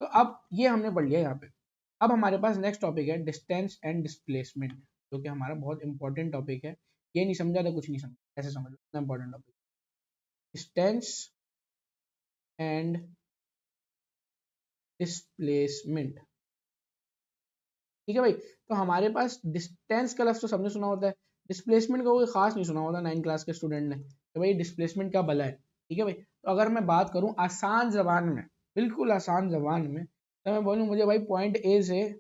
तो अब ये हमने पढ़ लिया यहाँ पे। अब हमारे पास नेक्स्ट टॉपिक है डिस्टेंस एंड डिस्प्लेसमेंट, जो कि हमारा बहुत इंपॉर्टेंट टॉपिक है। ये नहीं समझा तो कुछ नहीं समझा, ऐसे समझ लो, इतना important topic. Distance and displacement, ठीक है भाई। तो हमारे पास डिस्टेंस का लफ्ज़ तो सबने सुना होता है, डिस्प्लेसमेंट का कोई खास नहीं सुना होता 9 क्लास के स्टूडेंट ने, तो भाई डिस्प्लेसमेंट क्या भला है, ठीक है भाई। तो अगर मैं बात करूं आसान जबान में, बिल्कुल आसान जबान में, तो मैं बोलूँ मुझे भाई पॉइंट ए से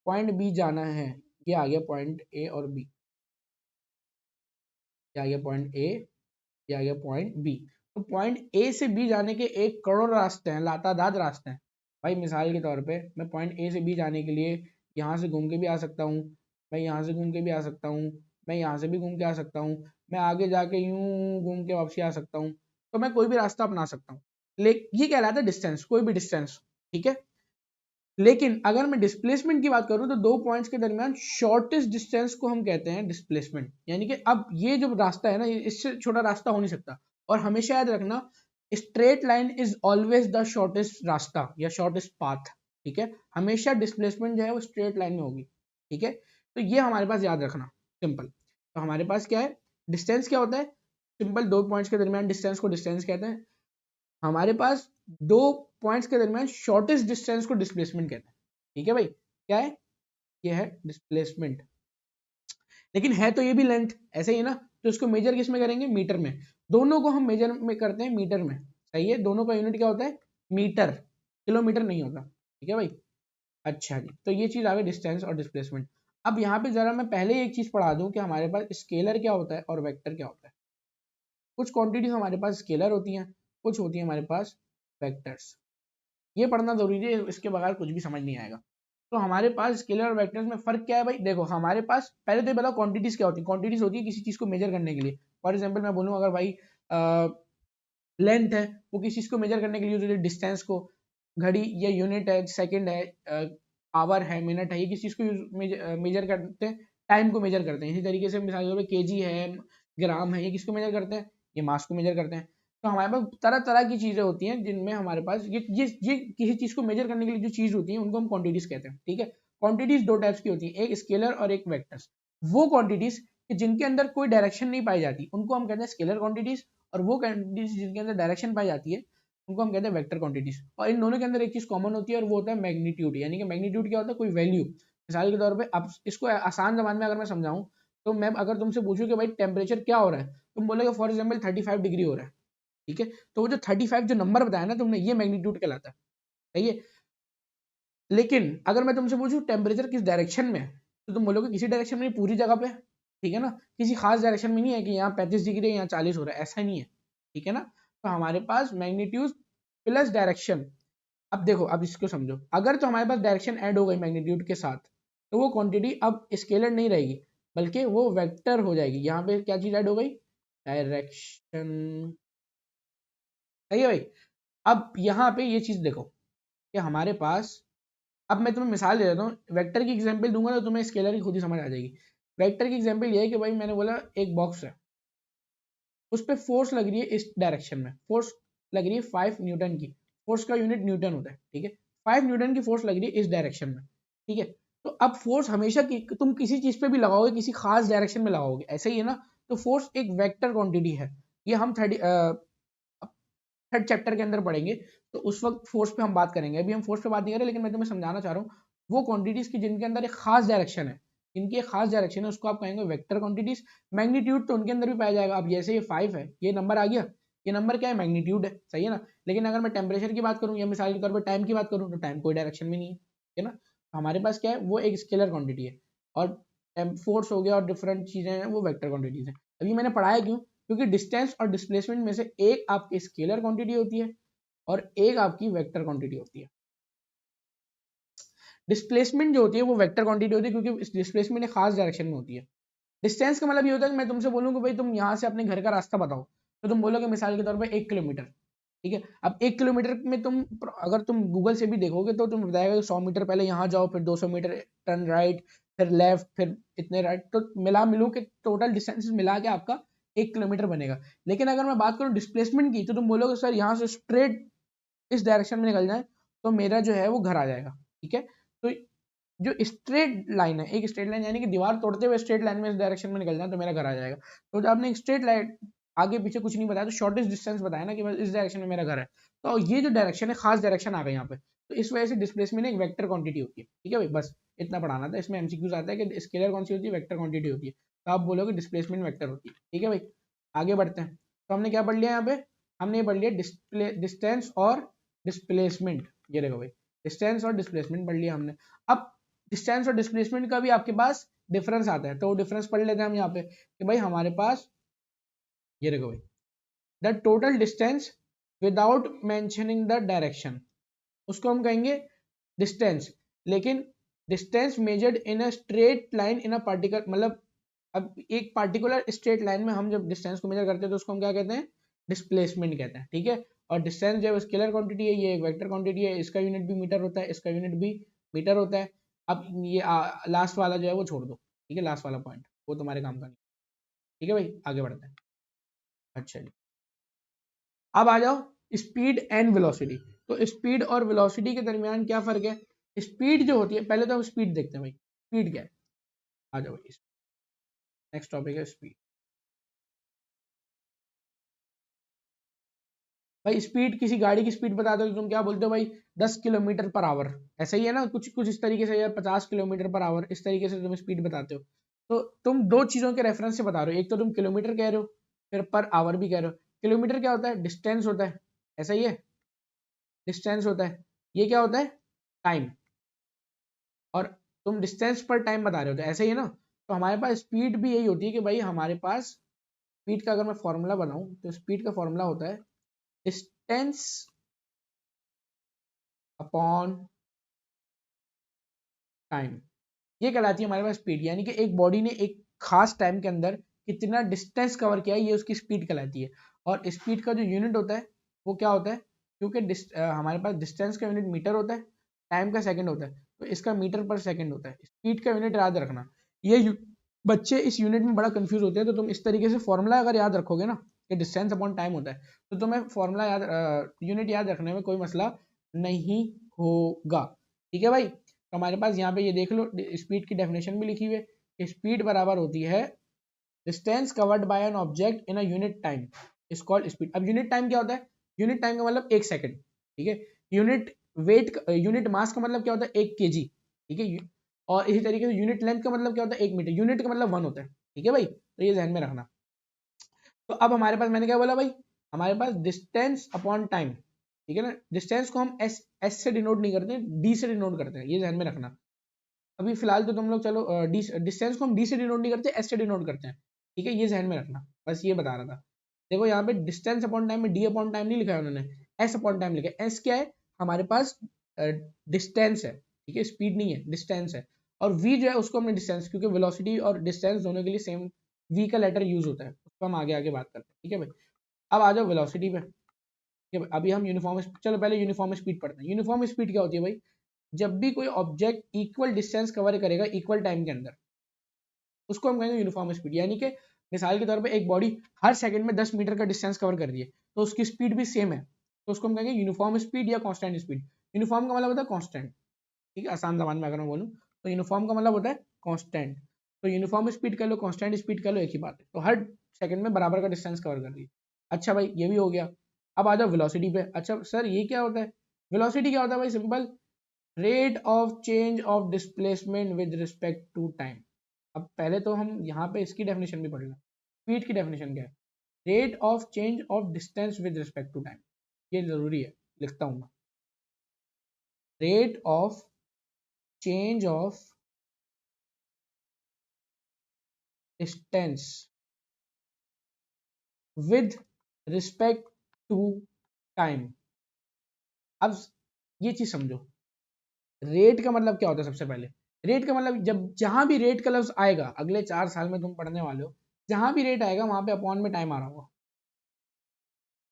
पॉइंट बी जाना है, ये आ गया पॉइंट ए और बी, ये आ गया पॉइंट ए, ये आ गया पॉइंट बी। तो पॉइंट ए से बी जाने के 1 करोड़ रास्ते हैं, लातादाद रास्ते हैं भाई। मिसाल के तौर पे मैं पॉइंट ए से बी जाने के लिए यहाँ से घूम के भी आ सकता हूँ, मैं यहाँ से घूम के भी आ सकता हूँ, मैं यहाँ से भी घूम के आ सकता हूँ, मैं आगे जाके यूं घूम के वापसी आ सकता हूँ। तो मैं कोई भी रास्ता अपना सकता हूँ, लेकिन ये कहलाता है डिस्टेंस, कोई भी डिस्टेंस, ठीक है। लेकिन अगर मैं डिस्प्लेसमेंट की बात करूं तो दो पॉइंट्स के दरमियान शॉर्टेस्ट डिस्टेंस को हम कहते हैं डिस्प्लेसमेंट। यानी कि अब ये जो रास्ता है ना, इससे छोटा रास्ता हो नहीं सकता। और हमेशा याद रखना, straight line is always the shortest रास्ता या शॉर्टेस्ट पाथ, ठीक है। हमेशा डिस्प्लेसमेंट जो है वो स्ट्रेट लाइन में होगी, ठीक है। तो ये हमारे पास याद रखना, सिंपल। तो हमारे पास क्या है, डिस्टेंस क्या होता है, सिंपल, दो पॉइंट्स के दरमियान डिस्टेंस को डिस्टेंस कहते हैं। हमारे पास दो पॉइंट्स के दरमियान शॉर्टेस्ट डिस्टेंस को डिस्प्लेसमेंट कहते हैं, ठीक है भाई। क्या है, ये है डिस्प्लेसमेंट। लेकिन है तो ये भी लेंथ ऐसे ही ना, तो इसको मेजर किस में करेंगे, मीटर में। दोनों को हम मेजर में करते हैं मीटर में, सही है। दोनों का यूनिट क्या होता है, मीटर, किलोमीटर नहीं होता, ठीक है भाई। अच्छा जी, तो ये चीज आ गई डिस्टेंस और डिस्प्लेसमेंट। अब यहाँ पे जरा मैं पहले एक चीज पढ़ा दूं कि हमारे पास स्केलर क्या होता है और वेक्टर क्या होता है। कुछ क्वांटिटीज हमारे पास स्केलर होती हैं, कुछ होती है हमारे पास वेक्टर्स। ये पढ़ना जरूरी है, इसके बगैर कुछ भी समझ नहीं आएगा। तो हमारे पास स्केलर और वेक्टर्स में फर्क क्या है भाई, देखो हमारे पास पहले तो ये बताओ क्वांटिटीज क्या होती है। क्वांटिटीज होती है किसी चीज को मेजर करने के लिए। फॉर एग्जांपल मैं बोलूँ अगर भाई लेंथ है, वो किसी चीज को मेजर करने के लिए यूज होती है। डिस्टेंस को, घड़ी या यूनिट है, सेकंड है, आवर है, मिनट है, ये किसी चीज को मेजर करते हैं, टाइम को मेजर करते हैं। इसी तरीके से मिसाल के तौर पे केजी है, ग्राम है, ये किसको मेजर करते हैं, ये मास को मेजर करते हैं। तो हमारे पास तरह तरह की चीजें होती हैं जिनमें हमारे पास ये किसी चीज को मेजर करने के लिए जो चीज होती है उनको हम क्वांटिटीज कहते हैं, ठीक है। क्वांटिटीज दो टाइप्स की होती है, एक स्केलर और एक वेक्टर्स। वो क्वांटिटीज जिनके अंदर कोई डायरेक्शन नहीं पाई जाती उनको हम कहते हैं स्केलर क्वांटिटीज, और वो क्वांटिटीज जिनके अंदर डायरेक्शन पाई जाती है उनको हम कहते हैं वेक्टर क्वांटिटीज। और इन दोनों के अंदर एक चीज कॉमन होती है और वो होता है मैग्नीट्यूड। यानी कि मैग्नीट्यूड क्या होता है, कोई वैल्यू। मिसाल के तौर पे अब इसको आसान जबान में अगर मैं समझाऊं, तो मैं अगर तुमसे पूछूं कि भाई टेम्परेचर क्या हो रहा है, तुम बोलोगे फॉर एग्जाम्पल 35 डिग्री हो रहा है, ठीक है। तो वो जो 35 जो नंबर बताया ना तुमने, ये मैग्नीट्यूड कहलाता है, सही है। लेकिन अगर मैं तुमसे पूछूं टेम्परेचर किस डायरेक्शन में है, तो तुम बोलोगे किसी डायरेक्शन में नहीं, पूरी जगह पे, ठीक है ना। किसी खास डायरेक्शन में नहीं है कि यहाँ 35 डिग्री है यहाँ 40 हो रहा है, ऐसा नहीं है, ठीक है ना। तो हमारे पास मैग्नीट्यूड प्लस डायरेक्शन। अब देखो, अब इसको समझो, अगर तो हमारे पास डायरेक्शन ऐड हो गई मैग्नीट्यूड के साथ, तो वो क्वांटिटी अब स्केलर नहीं रहेगी बल्कि वो वेक्टर हो जाएगी। यहाँ पे क्या चीज ऐड हो गई, डायरेक्शन, सही है भाई। अब यहाँ पे ये चीज देखो कि हमारे पास, अब मैं तुम्हें मिसाल दे देता हूँ, वेक्टर की एग्जांपल दूंगा तो तुम्हें स्केलर की खुद ही समझ आ जाएगी। वेक्टर की एग्जांपल ये है कि भाई मैंने बोला एक बॉक्स है, उस पर फोर्स लग रही है इस डायरेक्शन में, फोर्स लग रही है 5 न्यूटन की, फोर्स का यूनिट न्यूटन होता है, ठीक है। 5 न्यूटन की फोर्स लग रही है इस डायरेक्शन में, ठीक है। तो अब फोर्स हमेशा की तुम किसी चीज पे भी लगाओगे, किसी खास डायरेक्शन में लगाओगे, ऐसे ही है ना। तो फोर्स एक वेक्टर क्वांटिटी है। ये हम थर्ड चैप्टर के अंदर पढ़ेंगे, तो उस वक्त फोर्स पे हम बात करेंगे। अभी हम फोर्स पे बात नहीं कर रहे, लेकिन मैं तुम्हें समझाना चाह रहा हूँ वो क्वांटिटीज की जिनके अंदर एक खास डायरेक्शन है, जिनकी एक खास डायरेक्शन है, उसको आप कहेंगे वेक्टर क्वांटिटीज। मैग्नीट्यूड तो उनके अंदर भी पाया जाएगा। अब जैसे ये 5 है, ये नंबर आ गया, ये नंबर क्या है, मैग्नीट्यूड है, सही है ना। लेकिन अगर मैं टेम्परेचर की बात करूँ या मिसाल के तौर पर टाइम की बात करूँ, तो टाइम कोई डायरेक्शन में नहीं है, ठीक है ना। तो हमारे पास क्या है, वो एक स्केलर क्वांटिटी है, और फोर्स हो गया और डिफरेंट चीजें हैं वो वेक्टर क्वांटिटीज है। अभी मैंने पढ़ाया क्यों, क्योंकि डिस्टेंस और डिस्प्लेसमेंट में से एक आपकी स्केलर क्वांटिटी होती है और एक आपकी वेक्टर क्वांटिटी होती है। डिस्प्लेसमेंट जो होती है वो वेक्टर क्वांटिटी होती है, क्योंकि डिस्प्लेसमेंट एक खास डायरेक्शन में होती है। डिस्टेंस का मतलब ये होता है कि मैं तुमसे बोलूँ कि भाई तुम यहाँ से अपने घर का रास्ता बताओ, तो तुम बोलोगे मिसाल के तौर पर 1 किलोमीटर, ठीक है। अब 1 किलोमीटर में तुम, अगर तुम गूगल से भी देखोगे तो तुम बताएगा 100 मीटर पहले यहाँ जाओ, फिर 200 मीटर टर्न राइट, फिर लेफ्ट, फिर इतने राइट, तो मिला मिलू के टोटल डिस्टेंस मिला के आपका 1 किलोमीटर बनेगा। लेकिन अगर मैं बात करूँ डिस्प्लेसमेंट की, तो तुम बोलोगे सर यहाँ से स्ट्रेट इस डायरेक्शन में निकल जाए, तो मेरा जो है वो घर आ जाएगा, ठीक है। तो जो स्ट्रेट लाइन है, एक स्ट्रेट लाइन यानी कि दीवार तोड़ते हुए स्ट्रेट लाइन में इस डायरेक्शन में निकल जाए तो मेरा घर आ जाएगा। तो जब आपने एक स्ट्रेट लाइन आगे पीछे कुछ नहीं बताया तो शॉर्टेस्ट डिस्टेंस बताया ना कि बस इस डायरेक्शन में मेरा घर है, तो ये जो डायरेक्शन है खास डायरेक्शन आ गई यहाँ पे, तो इस वजह से डिस्प्लेसमेंट एक वेक्टर क्वांटिटी होती है, ठीक है भाई। बस इतना पढ़ाना था। इसमें एमसीक्यूज आता है कि स्केलर कौन सी होती है, वेक्टर क्वांटिटी होती है, तो आप बोलोगे डिस्प्लेसमेंट वेक्टर होती है, ठीक है भाई। आगे बढ़ते हैं। तो हमने क्या पढ़ लिया यहाँ पे, हमने ये पढ़ लिया डिस्टेंस और डिस्प्लेसमेंट। ये देखो भाई, डिस्टेंस और डिस्प्लेसमेंट पढ़ लिया हमने। अब डिस्टेंस और डिस्प्लेसमेंट का भी आपके पास डिफरेंस आता है, तो डिफरेंस पढ़ लेते हैं हम यहाँ पे कि भाई हमारे पास ये देखो भाई, the total distance without mentioning the direction, उसको हम कहेंगे डिस्टेंस। लेकिन distance measured in a straight line in a particular, मतलब अब एक पार्टिकुलर स्ट्रेट लाइन में हम जब डिस्टेंस को मेजर करते हैं तो उसको हम क्या कहते हैं, डिस्प्लेसमेंट कहते हैं, ठीक है। और डिस्टेंस जब स्केलर क्वांटिटी है, ये एक वेक्टर क्वांटिटी है, इसका यूनिट भी मीटर होता है, इसका यूनिट भी मीटर होता है। अब ये लास्ट वाला जो है वो छोड़ दो, ठीक है, लास्ट वाला पॉइंट वो तुम्हारे काम का नहीं, ठीक है भाई। आगे बढ़ते हैं। अच्छा जी, अब आ जाओ स्पीड एंड वेलोसिटी। तो स्पीड और वेलोसिटी के दरमियान क्या फर्क है। स्पीड जो होती है, पहले तो हम स्पीड देखते हैं भाई, स्पीड क्या है। आ जाओ भाई, नेक्स्ट टॉपिक है स्पीड। भाई स्पीड, किसी गाड़ी की स्पीड बता दो तो तुम क्या बोलते हो भाई, 10 किलोमीटर पर आवर, ऐसा ही है ना, कुछ कुछ इस तरीके से, या 50 किलोमीटर पर आवर, इस तरीके से तुम स्पीड बताते हो। तो तुम दो चीजों के रेफरेंस से बता रहे हो, एक तो तुम किलोमीटर कह रहे हो, फिर पर आवर भी कह रहे हो। किलोमीटर क्या होता है, डिस्टेंस होता है, ऐसा ही है, डिस्टेंस होता है। ये क्या होता है, टाइम। और तुम डिस्टेंस पर टाइम बता रहे हो, तो ऐसे ही है ना। तो हमारे पास स्पीड भी यही होती है कि भाई हमारे पास स्पीड का अगर मैं फॉर्मूला बनाऊं तो स्पीड का फॉर्मूला होता है डिस्टेंस अपॉन टाइम। ये कहलाती है हमारे पास स्पीड, यानी कि एक बॉडी ने एक खास टाइम के अंदर कितना डिस्टेंस कवर किया है, ये उसकी स्पीड कहलाती है। और स्पीड का जो यूनिट होता है वो क्या होता है, क्योंकि हमारे पास डिस्टेंस का यूनिट मीटर होता है, टाइम का सेकंड होता है, तो इसका मीटर पर सेकंड होता है। स्पीड का यूनिट याद रखना। ये बच्चे इस यूनिट में बड़ा कंफ्यूज होते हैं, तो तुम इस तरीके से फॉर्मूला अगर याद रखोगे ना कि डिस्टेंस अपॉन टाइम होता है, तो तुम्हें फॉर्मूला याद, यूनिट याद रखने में कोई मसला नहीं होगा, ठीक है भाई। तो हमारे पास यहाँ पे ये देख लो, स्पीड की डेफिनेशन भी लिखी हुई है कि स्पीड बराबर होती है distance covered by an object in a unit time is called speed. अब यूनिट टाइम क्या होता है, यूनिट टाइम का मतलब 1 सेकंड, ठीक है। यूनिट वेट, यूनिट मास का मतलब क्या होता है, 1 kg, ठीक है। और इसी तरीके से यूनिट लेंथ का मतलब क्या होता है, 1 मीटर। यूनिट का मतलब 1 होता है, ठीक है भाई, तो ये ध्यान में रखना। तो अब हमारे पास, मैंने क्या बोला भाई, हमारे पास डिस्टेंस अपॉन टाइम, ठीक है ना। डिस्टेंस को हम एस से डिनोट नहीं करते, डी से डिनोट करते हैं, ये ध्यान में रखना। अभी फिलहाल तो तुम लोग चलो डिस्टेंस को हम डी से डिनोट नहीं करते, एस से डिनोट करते हैं, ठीक है, ये ध्यान में रखना, बस ये बता रहा था। देखो यहाँ पे डिस्टेंस अपॉन टाइम में डी अपॉन टाइम नहीं लिखा है उन्होंने, एस अपॉन टाइम लिखा है। एस क्या है, हमारे पास डिस्टेंस है, ठीक है, स्पीड नहीं है, डिस्टेंस है। और वी जो है उसको हमने डिस्टेंस, क्योंकि वेलोसिटी और डिस्टेंस दोनों के लिए सेम वी का लेटर यूज होता है, उसको हम आगे आगे बात करते हैं, ठीक है भाई। अब आ जाओ वेलोसिटी पे, ठीक है। अभी हम यूनिफॉर्म, चलो पहले यूनिफॉर्म स्पीड पढ़ते हैं। यूनिफॉर्म स्पीड क्या होती है भाई, जब भी कोई ऑब्जेक्ट इक्वल डिस्टेंस कवर करेगा इक्वल टाइम के अंदर, उसको हम कहेंगे यूनिफॉर्म स्पीड। यानी कि मिसाल के तौर पे एक बॉडी हर सेकंड में 10 मीटर का डिस्टेंस कवर कर रही है, तो उसकी स्पीड भी सेम है, तो उसको हम कहेंगे यूनिफॉर्म स्पीड या कांस्टेंट स्पीड। यूनिफॉर्म का मतलब होता है कांस्टेंट, ठीक है, आसान जबान में अगर मैं बोलूँ तो यूनिफॉर्म का मतलब होता है कांस्टेंट। तो यूनिफॉर्म स्पीड कर लो, कांस्टेंट स्पीड कर लो, एक ही बात है। तो हर सेकंड में बराबर का डिस्टेंस कवर कर रही है। अच्छा भाई, ये भी हो गया। अब आ जाओ वेलोसिटी पे। अच्छा सर ये क्या होता है, वेलोसिटी क्या होता है भाई, simple, rate of change of displacement with respect to time. अब पहले तो हम यहाँ पे इसकी डेफिनेशन भी पढ़ लें। स्पीड की डेफिनेशन क्या है, rate of change of distance with respect to time. ये जरूरी है, लिखता हूँ मैं, rate of change of distance with respect to time. अब ये चीज समझो, रेट का मतलब क्या होता है। सबसे पहले रेट का मतलब, जब जहां भी रेट का लफ्ज आएगा अगले 4 साल में तुम पढ़ने वाले हो, जहां भी रेट आएगा वहां पे अपॉन में टाइम आ रहा होगा।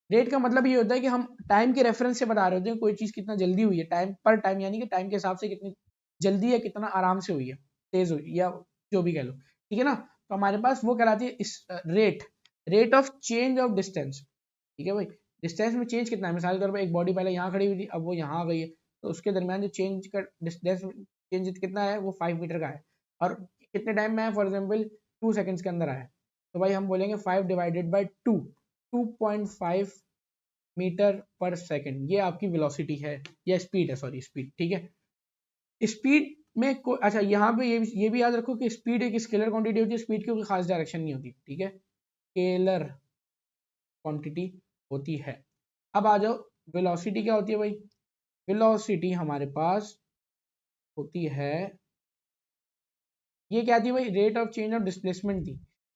रेट का मतलब ये होता है कि हम टाइम के रेफरेंस से बता रहे होते हैं कोई चीज कितना जल्दी हुई है, टाइम पर टाइम, यानी कि टाइम के हिसाब से कितनी जल्दी है, कितना आराम से हुई है, तेज हुई या जो भी कह लो, ठीक है ना। तो हमारे पास वो कहलाती है इस rate, rate of change of distance, ठीक है भाई। डिस्टेंस में चेंज कितना है, मिसाल के तौर पर एक बॉडी पहले यहाँ खड़ी हुई थी, अब वो यहाँ आ गई है, तो उसके दरमियान जो चेंज का डिस्टेंस चेंज कितना है वो 5 मीटर का है, और कितने टाइम में है, फॉर एग्जाम्पल 2 सेकेंड्स के अंदर आया, तो भाई हम बोलेंगे 5 डिवाइडेड बाई 2, 2.5 मीटर पर सेकेंड, ये आपकी वेलोसिटी है या स्पीड है, सॉरी स्पीड, ठीक है। स्पीड में अच्छा यहाँ पे ये भी याद रखो कि स्पीड एक स्केलर क्वांटिटी होती है, स्पीड की कोई खास डायरेक्शन नहीं होती, ठीक है, स्केलर क्वांटिटी होती है। अब आ जाओ वेलोसिटी क्या होती है भाई, वेलोसिटी हमारे पास होती है, ये क्या थी भाई, rate of change of displacement थी,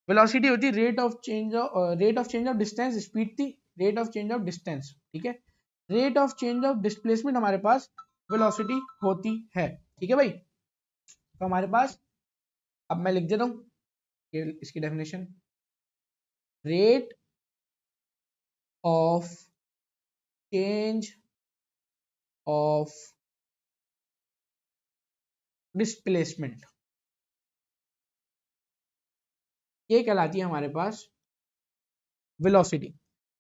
वेलोसिटी होती है rate of change of distance, speed थी rate of change of distance, ठीक है, rate of change of displacement हमारे पास वेलोसिटी होती है, ठीक है भाई। तो हमारे पास, अब मैं लिख देता हूँ इसकी definition, rate of change of displacement, ये कहलाती है हमारे पास वेलोसिटी,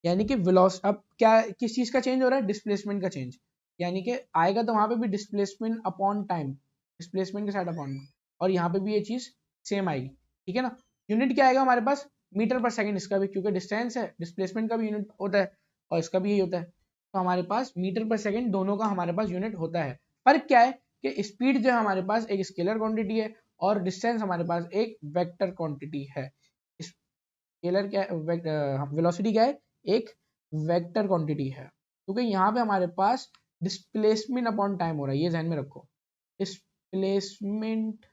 यानी कि अब क्या किस चीज का चेंज हो रहा है, डिस्प्लेसमेंट का चेंज, यानी कि आएगा तो वहां पे भी डिस्प्लेसमेंट अपॉन टाइम, डिस्प्लेसमेंट के साथ अपॉन, और यहाँ पे भी ये चीज सेम आएगी, ठीक है ना। यूनिट क्या आएगा हमारे पास, मीटर पर सेकंड, इसका भी क्योंकि डिस्टेंस है, डिस्प्लेसमेंट का भी यूनिट होता है और इसका भी यही होता है, तो हमारे पास मीटर पर सेकंड दोनों का हमारे पास यूनिट होता है। फर्क क्या है कि स्पीड जो है हमारे पास एक स्केलर क्वांटिटी है और डिस्टेंस हमारे पास एक वेक्टर क्वांटिटी है। स्केलर क्या है, वेलोसिटी क्या है, एक वेक्टर क्वांटिटी है, क्योंकि यहाँ पे हमारे पास डिस्प्लेसमेंट अपॉन टाइम हो रहा है, ये ध्यान में रखो, डिस्प्लेसमेंट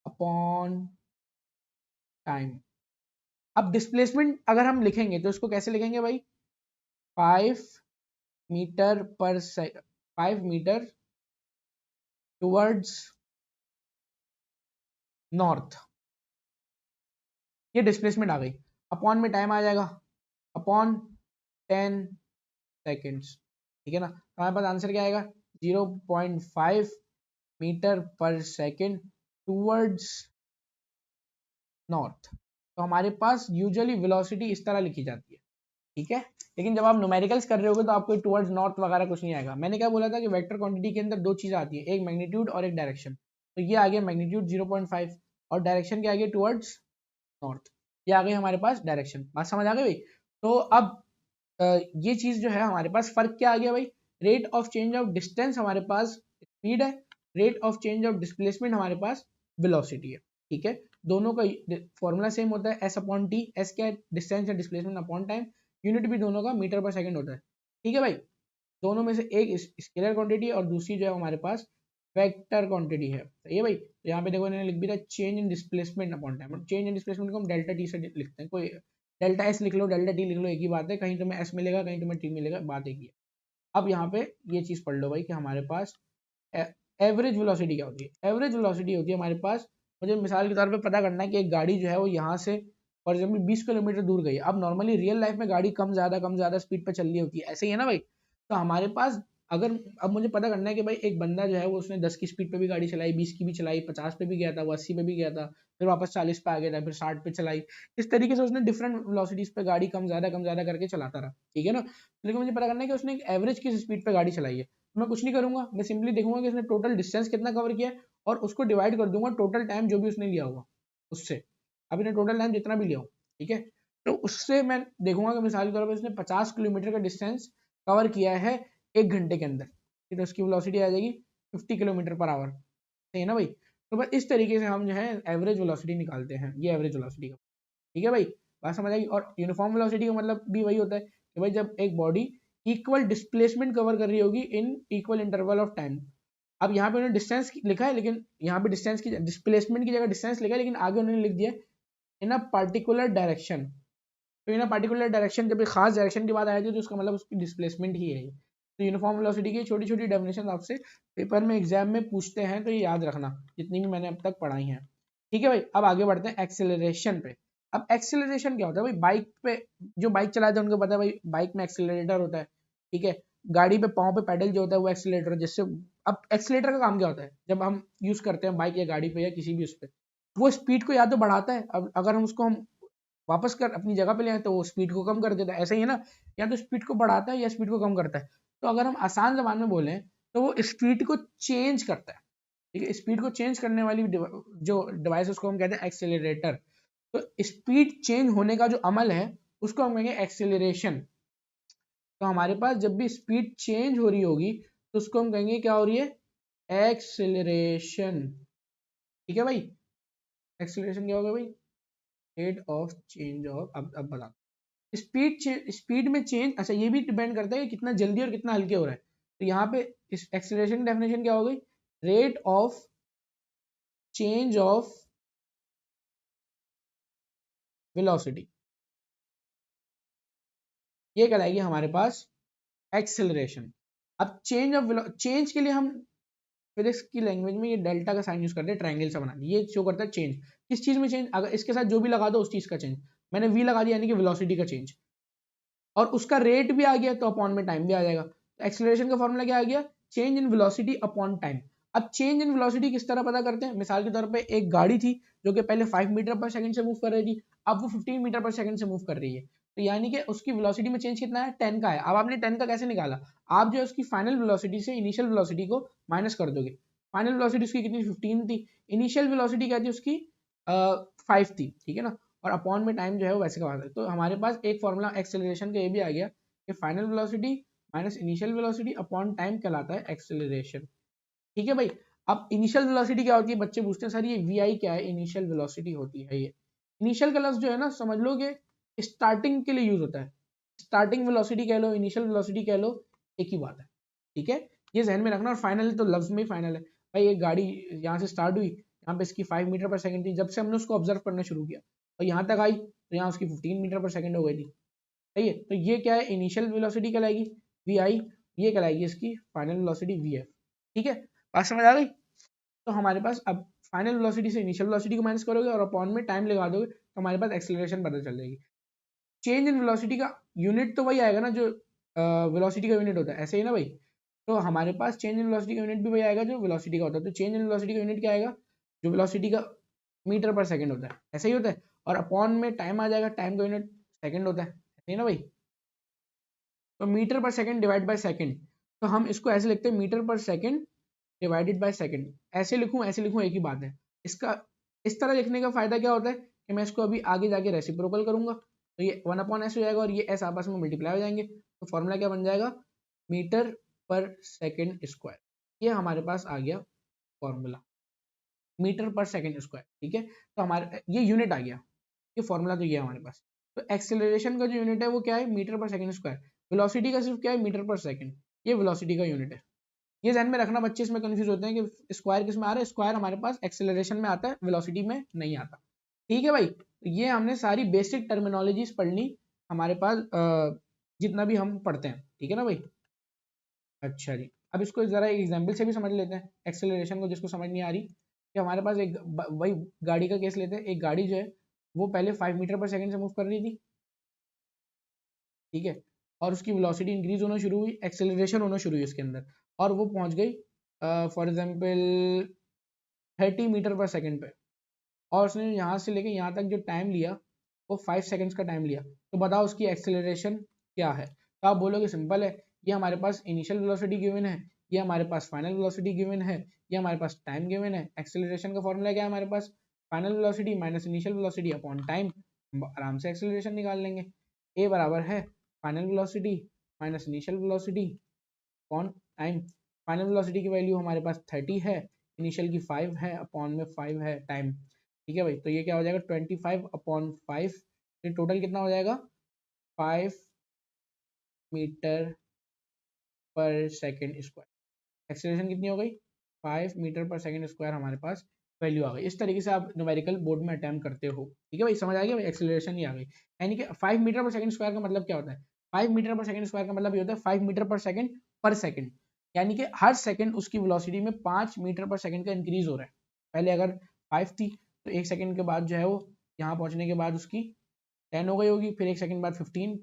अपॉन टाइम। अब डिस्प्लेसमेंट अगर हम लिखेंगे तो इसको कैसे लिखेंगे भाई, 5 मीटर पर 5 मीटर टुवर्ड्स नॉर्थ, ये डिस्प्लेसमेंट आ गई, अपॉन में टाइम आ जाएगा, अपॉन 10 सेकेंड्स, ठीक है ना। तो हमारे पास आंसर क्या आएगा, 0.5 मीटर पर सेकेंड टूवर्ड्स नॉर्थ। तो हमारे पास यूजुअली वेलोसिटी इस तरह लिखी जाती है, ठीक है, लेकिन जब आप न्यूमेरिकल्स कर रहे होगे तो आपको टुवर्ड्स नॉर्थ वगैरह कुछ नहीं आएगा। मैंने क्या बोला था कि वेक्टर क्वांटिटी के अंदर दो चीजें आती है, एक मैग्नीट्यूड और एक डायरेक्शन, तो ये आ गया मैग्नीट्यूड 0.5 और डायरेक्शन क्या आ गया, टुवर्ड्स नॉर्थ, ये आ गई हमारे पास डायरेक्शन, बात समझ आ गई भाई। तो अब ये चीज जो है हमारे पास फर्क क्या आ गया भाई, rate of change of distance हमारे पास स्पीड है, rate of change of displacement हमारे पास वेलोसिटी है, ठीक है। दोनों का फॉर्मूला सेम होता है, एस अपॉन टी, एस क्या है, डिस्टेंस या डिस्प्लेसमेंट अपॉन टाइम, यूनिट भी दोनों का मीटर पर सेकंड होता है, ठीक है भाई। दोनों में से एक स्केलर क्वांटिटी और दूसरी जो है हमारे पास वेक्टर क्वांटिटी है, सही है भाई। तो यहाँ पे देखो इन्होंने लिख भी था change in displacement upon time, change in displacement को हम डेल्टा टी से लिखते हैं, कोई डेल्टा एस लिख लो डेल्टा टी लिख लो, एक ही बात है, कहीं तुम्हें एस मिलेगा कहीं तुम्हें टी मिलेगा, बात एक ही है। अब यहाँ पे ये चीज पढ़ लो भाई कि हमारे पास एवरेज वेलोसिटी क्या होती है, एवरेज वेलोसिटी होती है हमारे पास, मुझे मिसाल के तौर पे पता करना है कि एक गाड़ी जो है वो यहाँ से फॉर एग्जाम्पल 20 किलोमीटर दूर गई। अब नॉर्मली रियल लाइफ में गाड़ी कम ज्यादा स्पीड पे चल रही होती है, ऐसे ही है ना भाई। तो हमारे पास अगर अब मुझे पता करना है कि भाई एक बंदा जो है वो उसने 10 की स्पीड पे भी गाड़ी चलाई, 20 की भी चलाई, 50 पे भी गया था, वो 80 पे भी गया था, फिर वापस 40 पे आ गया था, फिर 60 पे चलाई, इस तरीके से उसने डिफरेंट वेलोसिटीज पे गाड़ी कम ज्यादा करके चलाता रहा, ठीक है ना। लेकिन मुझे पता करना है कि उसने एक एवरेज किस स्पीड पे गाड़ी चलाई है, मैं कुछ नहीं करूंगा, मैं सिंपली देखूंगा कि उसने टोटल डिस्टेंस कितना कवर किया है और उसको डिवाइड कर दूंगा टोटल टाइम जो भी उसने लिया होगा उससे, अब इसने टोटल टाइम जितना भी लिया हो, ठीक है, तो उससे मैं देखूंगा कि मिसाल के तौर पर उसने 50 किलोमीटर का डिस्टेंस कवर किया है 1 घंटे के अंदर, तो उसकी वेलोसिटी आ जाएगी 50 किलोमीटर पर आवर, सही है ना भाई। तो बस इस तरीके से हम जो है एवरेज वेलोसिटी निकालते हैं, ये एवरेज वेलोसिटी का, ठीक है भाई, बात समझ आएगी। और यूनिफॉर्म वेलोसिटी का मतलब भी वही होता है कि भाई जब एक बॉडी इक्वल डिस्प्लेसमेंट कवर कर रही होगी in equal interval of time. अब यहाँ पे उन्होंने डिस्टेंस लिखा है, लेकिन यहाँ पे डिस्टेंस की डिस्प्लेसमेंट की जगह डिस्टेंस लिखा है, लेकिन आगे उन्होंने लिख दिया इन अ पर्टिकुलर डायरेक्शन। तो इन अ पर्टिकुलर डायरेक्शन, जब एक खास डायरेक्शन की बात आई थी तो उसका मतलब उसकी डिस्प्लेसमेंट ही है। तो यूनिफॉर्म वेलोसिटी की छोटी छोटी डेफिनेशन आपसे पेपर में एग्जाम में पूछते हैं, तो ये याद रखना जितनी भी मैंने अब तक पढ़ाई हैं, ठीक है भाई। अब आगे बढ़ते हैं एक्सेलरेशन पे। अब एक्सेलरेशन क्या होता है भाई, बाइक पे जो बाइक चलाते हैं उनको पता है भाई, बाइक में एक्सेलरेटर होता है, ठीक है, गाड़ी पे पाँव पे पैडल जो होता है वो एक्सेलरेटर है, जिससे अब एक्सेलरेटर का काम क्या होता है, जब हम यूज करते हैं बाइक या गाड़ी पे या किसी भी उस पर, वो स्पीड को या तो बढ़ाता है, अब अगर हम उसको हम वापस कर अपनी जगह पे ले आए तो वो स्पीड को कम कर देता है, ऐसा ही है ना, या तो स्पीड को बढ़ाता है या स्पीड को कम करता है। तो अगर हम आसान जबान में बोलें तो वो स्पीड को चेंज करता है, ठीक है। स्पीड को चेंज करने वाली जो डिवाइस उसको हम कहते हैं एक्सेलरेटर। तो स्पीड चेंज होने का जो अमल है उसको हम कहेंगे एक्सेलरेशन। तो हमारे पास जब भी स्पीड चेंज हो रही होगी तो उसको हम कहेंगे क्या हो रही है, एक्सेलरेशन, ठीक है भाई। एक्सेलरेशन क्या होगा भाई, रेट ऑफ चेंज ऑफ, अब बता, स्पीड में चेंज, अच्छा ये भी डिपेंड करता है कि कितना जल्दी और कितना हल्के हो रहा है। तो यहाँ पे इस एक्सेलरेशन की डेफिनेशन क्या हो गई, rate of change of velocity, ये कहलाएगी हमारे पास एक्सेलरेशन। अब चेंज के लिए हम फिजिक्स की लैंग्वेज में ये डेल्टा का साइन यूज करते हैं, ट्रायंगल सा बनाने, ये शो करता है चेंज किस चीज में चेंज, अगर इसके साथ जो भी लगा दो उस चीज का चेंज। मैंने वी लगा दिया यानी कि वेलोसिटी का चेंज, और उसका रेट भी आ गया तो अपॉन में टाइम भी आ जाएगा। तो एक्सेलरेशन का फॉर्मूला क्या आ गया, change in velocity upon time. अब चेंज इन वेलोसिटी किस तरह पता करते हैं, मिसाल के तौर पे एक गाड़ी थी जो कि पहले 5 मीटर पर सेकंड से मूव कर रही थी, अब वो 15 मीटर पर सेकंड से मूव कर रही है, तो यानी कि उसकी वेलोसिटी में चेंज कितना है, 10 का है। अब आपने 10 का कैसे निकाला, आप जो है उसकी फाइनल वेलोसिटी से इनिशियल वेलोसिटी को माइनस कर दोगे। फाइनल वेलोसिटी उसकी कितनी 15 थी, इनिशियल वेलोसिटी क्या थी उसकी 5 थी, ठीक है ना, और अपॉन में टाइम जो है वो वैसे का वैसा। तो हमारे पास एक फॉर्मूला एक्सेलरेशन का ये भी आ गया कि final velocity minus initial velocity upon time कहलाता है एक्सेलरेशन, ठीक है भाई। अब इनिशियल वेलोसिटी क्या होती है, बच्चे पूछते हैं सर ये वी आई क्या है, इनिशियल वेलोसिटी होती है ये। इनिशियल का लफ्ज जो है ना समझ लो कि स्टार्टिंग के लिए यूज होता है, स्टार्टिंग वेलोसिटी कह लो, इनिशियल वेलोसिटी कह लो, एक ही बात है, ठीक है। ये जहन में रखना। और फाइनल तो लफ्ज में ही फाइनल है भाई, एक गाड़ी यहाँ से स्टार्ट हुई, यहाँ पे इसकी 5 मीटर पर सेकंड थी, जब से हमने उसको ऑब्जर्व करना शुरू किया और यहाँ तक आई तो यहाँ उसकी 15 मीटर पर सेकंड हो गई थी, सही है। तो ये क्या है, इनिशियल वेलोसिटी कहलाएगी वी आई, ये कहलाएगी इसकी फाइनल वेलोसिटी वी एफ, ठीक है। बात समझ आ गई। तो हमारे पास अब फाइनल वेलोसिटी से इनिशियल वेलोसिटी को माइनस करोगे और अपॉन में टाइम लगा दोगे तो हमारे पास एक्सेलरेशन पता चल जाएगी। चेंज इन वेलोसिटी का यूनिट तो वही आएगा ना जो वेलोसिटी का यूनिट होता है, ऐसे ही ना भाई। तो हमारे पास चेंज इन वेलोसिटी का यूनिट भी वही आएगा जो वेलोसिटी का होता है। तो चेंज इन वेलोसिटी का यूनिट क्या आएगा, जो वेलोसिटी का मीटर पर सेकंड होता है, ऐसे ही होता है। और अपॉन में टाइम आ जाएगा, टाइम का यूनिट सेकंड होता है, ऐसे ही ना भाई। तो मीटर पर सेकंड डिवाइड बाय सेकंड, तो हम इसको ऐसे लिखते हैं मीटर पर सेकंड डिवाइडेड बाय सेकंड। ऐसे लिखूं एक ही बात है। इसका इस तरह लिखने का फायदा क्या होता है कि मैं इसको अभी आगे जाके रेसिप्रोकल करूंगा तो ये 1/s हो जाएगा और ये s आपस में मल्टीप्लाई हो जाएंगे, तो फॉर्मूला क्या बन जाएगा, मीटर पर सेकंड स्क्वायर। ये हमारे पास आ गया फॉर्मूला, मीटर पर सेकंड स्क्वायर, ठीक है। तो हमारे ये यूनिट आ गया, ये फॉर्मूला तो ये है हमारे पास। तो एक्सेलरेशन का जो यूनिट है वो क्या है, मीटर पर सेकंड स्क्वायर। वेलोसिटी का सिर्फ क्या है, मीटर पर सेकंड, ये वेलोसिटी का यूनिट है। ये ध्यान में रखना, बच्चे इसमें कंफ्यूज होते हैं कि स्क्वायर किस में आ रहा है, स्क्वायर हमारे पास एक्सेलरेशन में आता है, वेलोसिटी में नहीं आता, ठीक है भाई। तो ये हमने सारी बेसिक टर्मिनोलॉजीज पढ़ ली हमारे पास जितना भी हम पढ़ते हैं, ठीक है ना भाई। अच्छा जी, अब इसको जरा एक एग्जाम्पल से भी समझ लेते हैं एक्सेलरेशन को, जिसको समझ नहीं आ रही। कि हमारे पास एक वही गाड़ी का केस लेते हैं, एक गाड़ी जो है वो पहले 5 मीटर पर सेकंड से मूव कर रही थी, ठीक है, और उसकी वेलोसिटी इंक्रीज होना शुरू हुई, एक्सेलरेशन होना शुरू हुई उसके अंदर, और वो पहुंच गई फॉर एग्जांपल 30 मीटर पर सेकंड पे, और उसने यहाँ से लेके यहाँ तक जो टाइम लिया वो 5 सेकंड्स का टाइम लिया। तो बताओ उसकी एक्सेलरेशन क्या है। तो आप बोलोगे सिंपल है, ये हमारे पास इनिशियल वेलोसिटी गिवन है, ये हमारे पास फाइनल वेलोसिटी गिवन है, ये हमारे पास टाइम गिवन है। एक्सेलरेशन का फॉर्मूला क्या है हमारे पास, final velocity minus initial velocity upon time, आराम से एक्सेलरेशन निकाल लेंगे। ए बराबर है final velocity minus initial velocity upon time. Final velocity की वैल्यू हमारे पास 30 है, इनिशियल की 5 है, अपॉन में 5 है टाइम, ठीक है भाई। तो ये क्या हो जाएगा 25/5, ये टोटल कितना हो जाएगा 5 मीटर पर सेकेंड स्क्वायर। एक्सेलरेशन कितनी हो गई 5 मीटर पर सेकेंड स्क्वायर, हमारे पास वैल्यू आ गई। इस तरीके से आप न्यूमेरिकल बोर्ड में अटेम्प्ट करते हो, ठीक है भाई, समझ आ गया भाई, एक्सेलरेशन ही आ गई। यानी कि 5 मीटर पर सेकेंड स्क्वायर का मतलब क्या होता है, 5 मीटर पर सेकेंड स्क्वायर का मतलब ये होता है 5 मीटर पर सेकेंड, यानी कि हर सेकंड उसकी वेलोसिटी में 5 मीटर पर सेकंड का इंक्रीज हो रहा है। पहले अगर 5 थी तो एक सेकंड के बाद जो है वो यहाँ पहुँचने के बाद उसकी 10 हो गई होगी, फिर एक सेकंड बाद 15,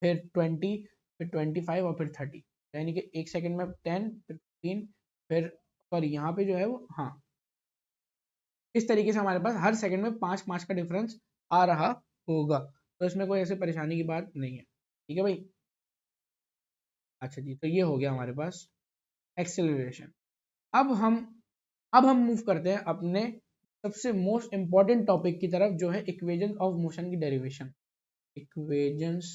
फिर 20, फिर 25 और फिर 30, यानी कि एक सेकंड में 10, फिर 15, फिर सॉरी यहाँ पे जो है वो, हाँ, इस तरीके से हमारे पास हर सेकंड में 5-5 का डिफरेंस आ रहा होगा। तो इसमें कोई ऐसे परेशानी की बात नहीं है, ठीक है भाई। अच्छा जी, तो ये हो गया हमारे पास एक्सेलरेशन। अब हम मूव करते हैं अपने सबसे मोस्ट इम्पॉर्टेंट टॉपिक की तरफ, जो है इक्वेशन ऑफ मोशन की डेरिवेशन। इक्वेशंस